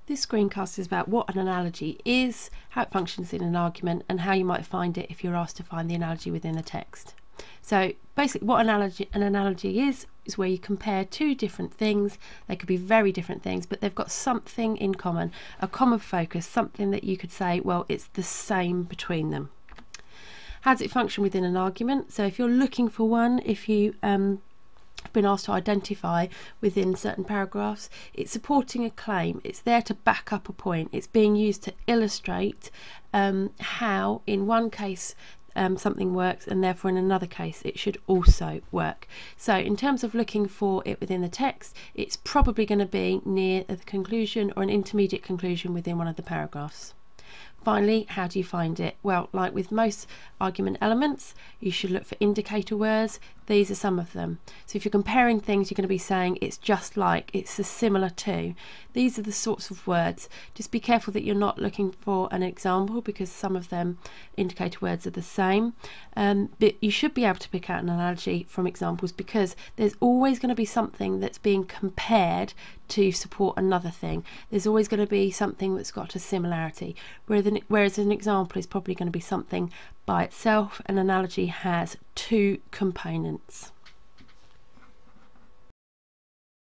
This screencast is about what an analogy is, how it functions in an argument, and how you might find it if you're asked to find the analogy within the text. So basically what an analogy is where you compare two different things. They could be very different things, but they've got something in common, a common focus, something that you could say, well, it's the same between them. How does it function within an argument? So if you're looking for one, if you been asked to identify within certain paragraphs, it's supporting a claim, it's there to back up a point, it's being used to illustrate how in one case something works and therefore in another case it should also work. So in terms of looking for it within the text, it's probably going to be near the conclusion or an intermediate conclusion within one of the paragraphs. Finally, how do you find it? Well, like with most argument elements, you should look for indicator words. These are some of them. So if you're comparing things, you're going to be saying it's just like, it's a similar to. These are the sorts of words. Just be careful that you're not looking for an example, because some of them indicator words are the same. But you should be able to pick out an analogy from examples, because there's always going to be something that's being compared to support another thing. There's always going to be something that's got a similarity, whereas an example is probably going to be something by itself. An analogy has two components.